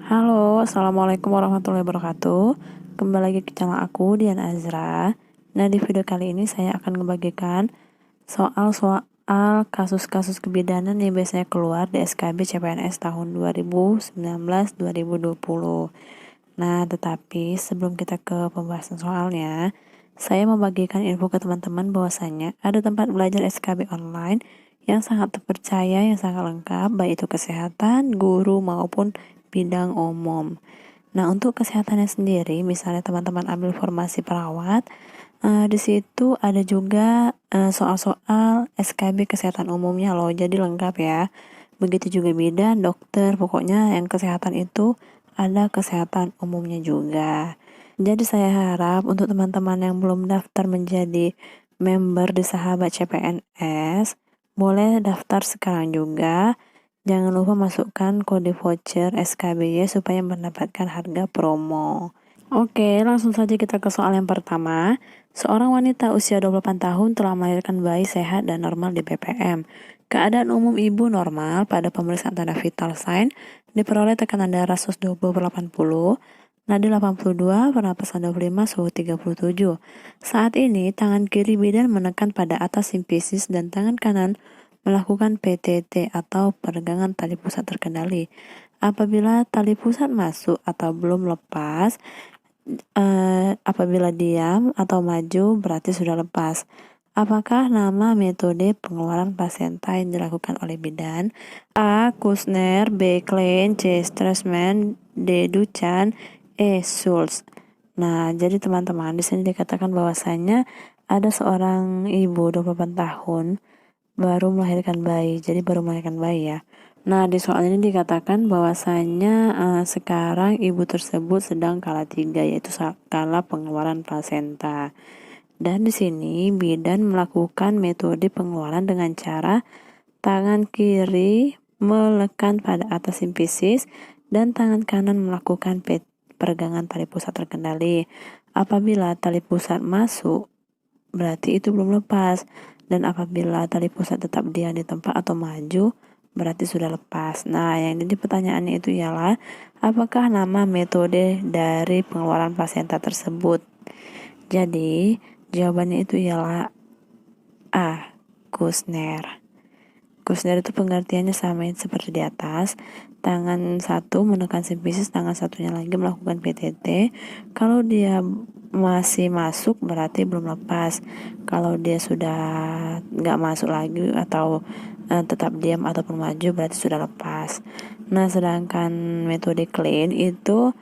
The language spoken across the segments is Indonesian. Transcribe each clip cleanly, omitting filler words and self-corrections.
Halo, Assalamualaikum warahmatullahi wabarakatuh. Kembali lagi ke channel aku, Dian Azra. Nah, di video kali ini saya akan membagikan soal-soal kasus-kasus kebidanan yang biasanya keluar di SKB CPNS tahun 2019-2020. Nah, tetapi sebelum kita ke pembahasan soalnya, saya membagikan info ke teman-teman bahwasanya ada tempat belajar SKB online yang sangat terpercaya, yang sangat lengkap, baik itu kesehatan, guru, maupun bidang umum. Nah, untuk kesehatannya sendiri, misalnya teman-teman ambil formasi perawat, di situ ada juga soal-soal SKB kesehatan umumnya loh, jadi lengkap ya. Begitu juga bidan, dokter, pokoknya yang kesehatan itu ada kesehatan umumnya juga. Jadi saya harap untuk teman-teman yang belum daftar menjadi member di Sahabat CPNS, boleh daftar sekarang juga. Jangan lupa masukkan kode voucher SKBY supaya mendapatkan harga promo. Oke, langsung saja kita ke soal yang pertama. Seorang wanita usia 28 tahun telah melahirkan bayi sehat dan normal di BPM. Keadaan umum ibu normal pada pemeriksaan tanda vital sign diperoleh tekanan darah 120/80, nadi 82, pernapasan 25, suhu 37. Saat ini, tangan kiri bidan menekan pada atas simfisis dan tangan kanan melakukan PTT atau peregangan tali pusat terkendali. Apabila tali pusat masuk atau belum lepas, apabila diam atau maju berarti sudah lepas. Apakah nama metode pengeluaran plasenta yang dilakukan oleh bidan? A. Kushner, B. Klein, C. Strassman, D. Duchan, E. Schultz. Nah, jadi teman-teman di sini dikatakan bahwasanya ada seorang ibu 28 tahun baru melahirkan bayi. Jadi baru melahirkan bayi ya. Nah, di soal ini dikatakan bahwasanya sekarang ibu tersebut sedang kala 3, yaitu kala pengeluaran plasenta. Dan di sini bidan melakukan metode pengeluaran dengan cara tangan kiri melekan pada atas simfisis dan tangan kanan melakukan peregangan tali pusat terkendali. Apabila tali pusat masuk, berarti itu belum lepas. Dan apabila tali pusat tetap diam di tempat atau maju, berarti sudah lepas. Nah, yang jadi pertanyaannya itu ialah, apakah nama metode dari pengeluaran plasenta tersebut? Jadi, jawabannya itu ialah A. Kushner. Kushner itu pengertiannya sama seperti di atas. Tangan satu menekan simfisis, tangan satunya lagi melakukan PTT. Kalau dia masih masuk berarti belum lepas. Kalau dia sudah nggak masuk lagi atau tetap diam ataupun maju berarti sudah lepas. Nah, sedangkan metode clean itu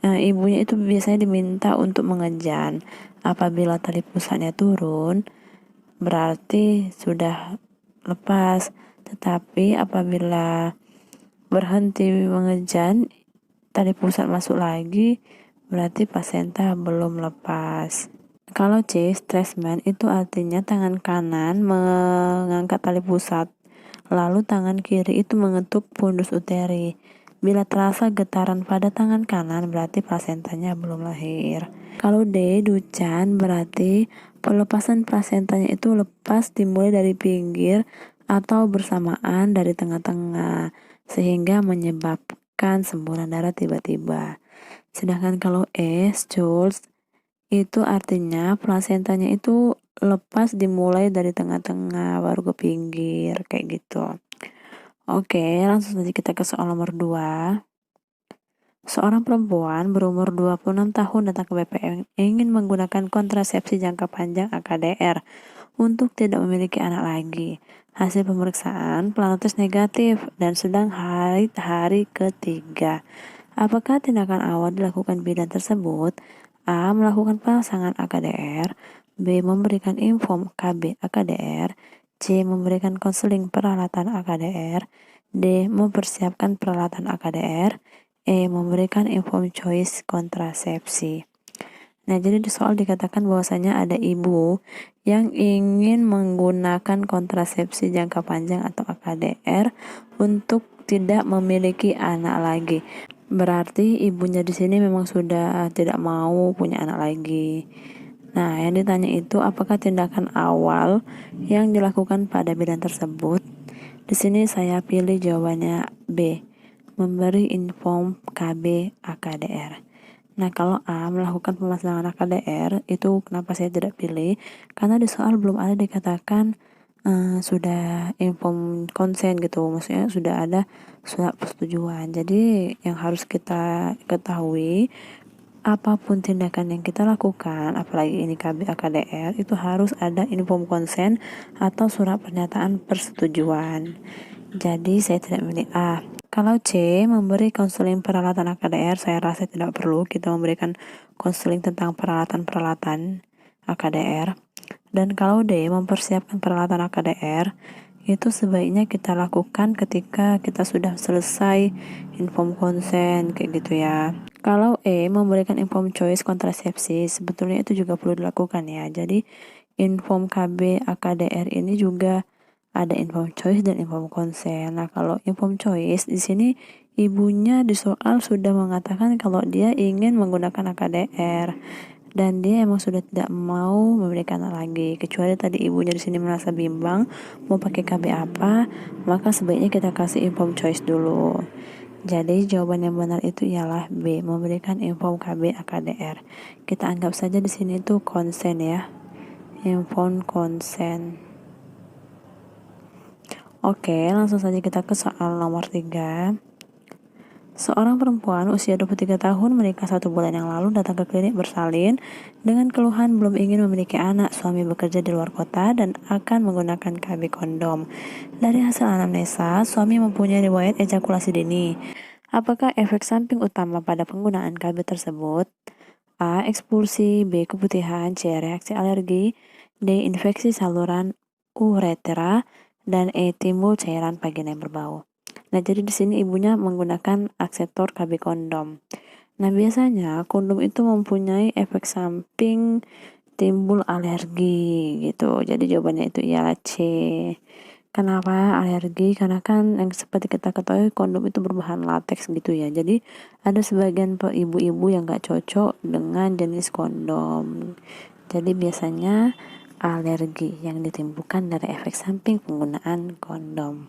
ibunya itu biasanya diminta untuk mengejan. Apabila tali pusatnya turun berarti sudah lepas. Tetapi apabila berhenti mengejan, tali pusat masuk lagi, berarti plasenta belum lepas. Kalau C, Strassman, itu artinya tangan kanan mengangkat tali pusat, lalu tangan kiri itu mengetuk pundus uteri. Bila terasa getaran pada tangan kanan, berarti plasentanya belum lahir. Kalau D, Duchan, berarti pelepasan plasentanya itu lepas dimulai dari pinggir atau bersamaan dari tengah-tengah, sehingga menyebabkan semburan darah tiba-tiba. Sedangkan kalau E, Schultz, itu artinya plasentanya itu lepas dimulai dari tengah-tengah baru ke pinggir, kayak gitu. Oke, langsung saja kita ke soal nomor 2. Seorang perempuan berumur 26 tahun datang ke BPM ingin menggunakan kontrasepsi jangka panjang AKDR untuk tidak memiliki anak lagi. Hasil pemeriksaan pelaku tes negatif dan sedang hari ketiga. Apakah tindakan awal dilakukan bidan tersebut? A. Melakukan pasangan AKDR. B. Memberikan info KB AKDR. C. Memberikan konseling peralatan AKDR. D. Mempersiapkan peralatan AKDR. E. Memberikan inform choice kontrasepsi. Nah, jadi di soal dikatakan bahwasanya ada ibu yang ingin menggunakan kontrasepsi jangka panjang atau AKDR untuk tidak memiliki anak lagi. Berarti ibunya di sini memang sudah tidak mau punya anak lagi. Nah, yang ditanya itu apakah tindakan awal yang dilakukan pada bidan tersebut? Di sini saya pilih jawabannya B. memberi inform KB AKDR. Nah, kalau A melakukan pemasangan AKDR, itu kenapa saya tidak pilih? Karena di soal belum ada dikatakan sudah inform konsen gitu, maksudnya sudah ada surat persetujuan. Jadi yang harus kita ketahui, apapun tindakan yang kita lakukan, apalagi ini KB AKDR, itu harus ada inform konsen atau surat pernyataan persetujuan. Jadi saya tidak memilih A. Kalau C, memberi konseling peralatan AKDR, saya rasa tidak perlu kita memberikan konseling tentang peralatan-peralatan AKDR. Dan kalau D, mempersiapkan peralatan AKDR, itu sebaiknya kita lakukan ketika kita sudah selesai inform konsen, kayak gitu ya. Kalau E, memberikan inform choice kontrasepsi, sebetulnya itu juga perlu dilakukan ya. Jadi inform KB AKDR ini juga ada inform choice dan inform konsen. Nah, kalau inform choice di sini ibunya di soal sudah mengatakan kalau dia ingin menggunakan AKDR dan dia emang sudah tidak mau memberikan anak lagi, kecuali tadi ibunya di sini merasa bimbang mau pakai KB apa, maka sebaiknya kita kasih inform choice dulu. Jadi jawaban yang benar itu ialah B, memberikan inform KB AKDR. Kita anggap saja di sini itu konsen ya, inform konsen. Oke, langsung saja kita ke soal nomor 3. Seorang perempuan usia 23 tahun menikah 1 bulan yang lalu datang ke klinik bersalin dengan keluhan belum ingin memiliki anak. Suami bekerja di luar kota dan akan menggunakan KB kondom. Dari hasil anamnesa, suami mempunyai riwayat ejakulasi dini. Apakah efek samping utama pada penggunaan KB tersebut? A. Ekspulsi, B. Keputihan, C. Reaksi alergi, D. Infeksi saluran uretra, dan E. Timbul cairan vagina yang berbau. Nah, jadi di sini ibunya menggunakan akseptor KB kondom. Nah, biasanya kondom itu mempunyai efek samping timbul alergi gitu. Jadi jawabannya itu ialah C. Kenapa alergi? Karena kan yang seperti kita ketahui kondom itu berbahan latex gitu ya. Jadi ada sebagian ibu-ibu yang gak cocok dengan jenis kondom. Jadi biasanya alergi yang ditimbulkan dari efek samping penggunaan kondom.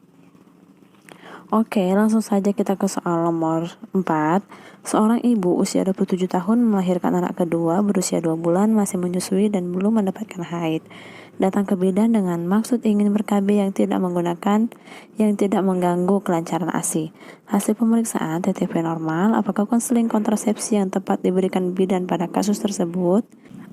Oke, langsung saja kita ke soal nomor 4. Seorang ibu usia 27 tahun melahirkan anak kedua berusia 2 bulan, masih menyusui dan belum mendapatkan haid. Datang ke bidan dengan maksud ingin ber-KB yang tidak mengganggu kelancaran ASI. Hasil pemeriksaan TTV normal, apakah konseling kontrasepsi yang tepat diberikan bidan pada kasus tersebut?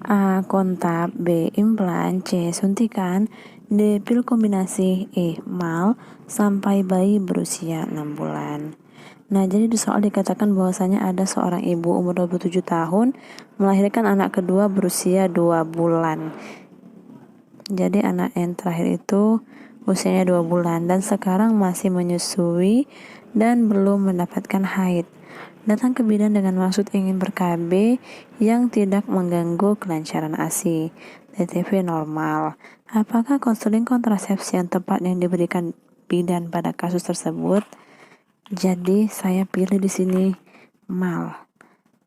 A. Kontab, B. Implan, C. Suntikan, D. Pil kombinasi, E. Mal sampai bayi berusia 6 bulan. Nah, jadi di soal dikatakan bahwasanya ada seorang ibu umur 27 tahun melahirkan anak kedua berusia 2 bulan. Jadi anak yang terakhir itu usianya 2 bulan dan sekarang masih menyusui dan belum mendapatkan haid. Datang ke bidan dengan maksud ingin ber-KB yang tidak mengganggu kelancaran ASI. TTV normal. Apakah konseling kontrasepsi yang tepat yang diberikan bidan pada kasus tersebut? Jadi saya pilih di sini mal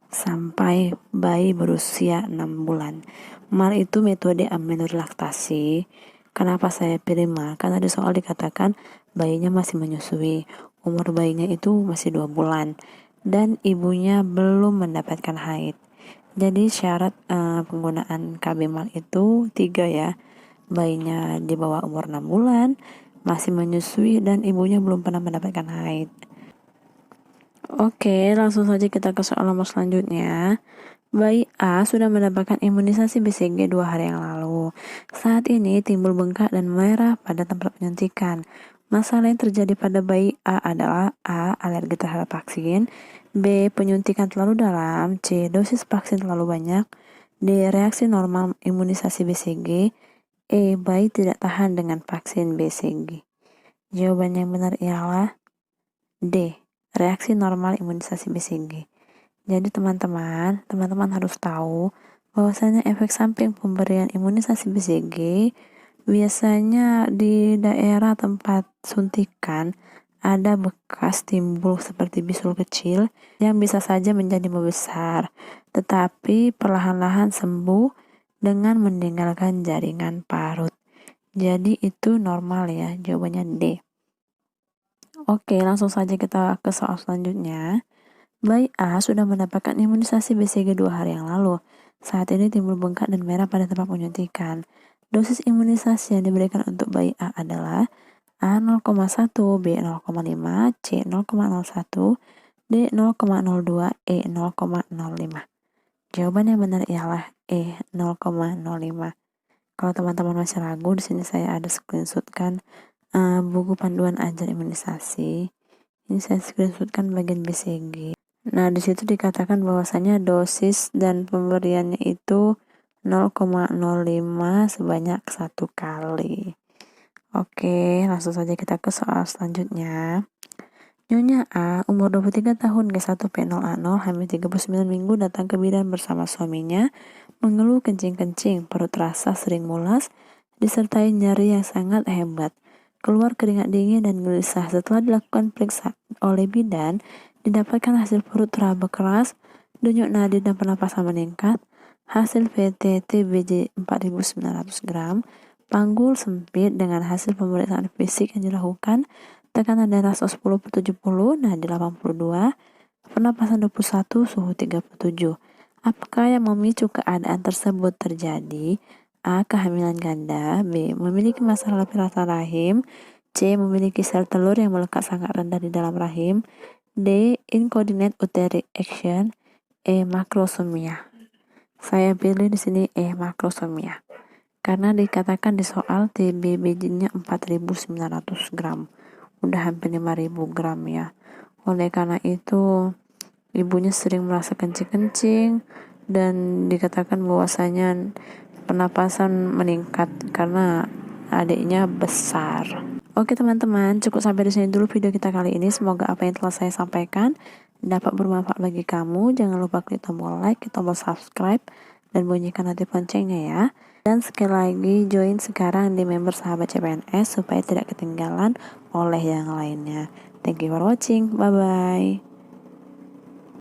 sampai bayi berusia 6 bulan. Mal itu metode amilorilaktasi. Kenapa saya pilih mal? Karena di soal dikatakan bayinya masih menyusui. Umur bayinya itu masih 2 bulan. Dan ibunya belum mendapatkan haid. Jadi syarat penggunaan KB mal itu 3 ya. Bayinya di bawah umur 6 bulan, masih menyusui, dan ibunya belum pernah mendapatkan haid. Oke, langsung saja kita ke soal nomor selanjutnya. Bayi A sudah mendapatkan imunisasi BCG 2 hari yang lalu. Saat ini timbul bengkak dan merah pada tempat penyuntikan. Masalah yang terjadi pada bayi A adalah A. Alergi terhadap vaksin, B. Penyuntikan terlalu dalam, C. Dosis vaksin terlalu banyak, D. Reaksi normal imunisasi BCG, E. Bayi tidak tahan dengan vaksin BCG. Jawaban yang benar ialah D. Reaksi normal imunisasi BCG. Jadi teman-teman harus tahu bahwasanya efek samping pemberian imunisasi BCG biasanya di daerah tempat suntikan ada bekas timbul seperti bisul kecil yang bisa saja menjadi membesar, tetapi perlahan-lahan sembuh dengan meninggalkan jaringan parut. Jadi itu normal ya, jawabannya D. Oke, langsung saja kita ke soal selanjutnya. Bayi A sudah mendapatkan imunisasi BCG 2 hari yang lalu. Saat ini timbul bengkak dan merah pada tempat penyuntikan. Dosis imunisasi yang diberikan untuk bayi A adalah A 0,1, B 0,5, C 0,01, D 0,02, E 0,05. Jawaban yang benar ialah E 0,05. Kalau teman-teman masih ragu, di sini saya ada screenshotkan buku panduan ajar imunisasi. Ini saya screenshotkan bagian BCG. Nah, di situ dikatakan bahwasanya dosis dan pemberiannya itu 0,05 sebanyak 1 kali. Oke, langsung saja kita ke soal selanjutnya. Nyonya A, umur 23 tahun, G1P0A0, hamil 39 minggu, datang ke bidan bersama suaminya, mengeluh kencing-kencing, perut rasa sering mulas, disertai nyeri yang sangat hebat. Keluar keringat dingin dan gelisah. Setelah dilakukan periksa oleh bidan, didapatkan hasil perut teraba keras, denyut nadi dan pernapasan meningkat, hasil VT/TBJ 4.900 gram, panggul sempit dengan hasil pemeriksaan fisik yang dilakukan, tekanan darah 110/70, nadi 82, pernapasan 21, suhu 37. Apakah yang memicu keadaan tersebut terjadi? A. Kehamilan ganda. B. Memiliki masalah lapisan rahim. C. Memiliki sel telur yang melekat sangat rendah di dalam rahim. D. Incontinent uterine action. E. Makrosomia. Saya pilih di sini E. Makrosomia. Karena dikatakan di soal TBBJ-nya 4.900 gram. Udah hampir 5.000 gram ya. Oleh karena itu, ibunya sering merasa kencing-kencing dan dikatakan bahwasanya pernapasan meningkat karena adiknya besar. Oke teman-teman, cukup sampai di sini dulu video kita kali ini. Semoga apa yang telah saya sampaikan dapat bermanfaat bagi kamu. Jangan lupa klik tombol like, tombol subscribe, dan bunyikan notif loncengnya ya. Dan sekali lagi join sekarang di member sahabat CPNS supaya tidak ketinggalan oleh yang lainnya. Thank you for watching. Bye bye.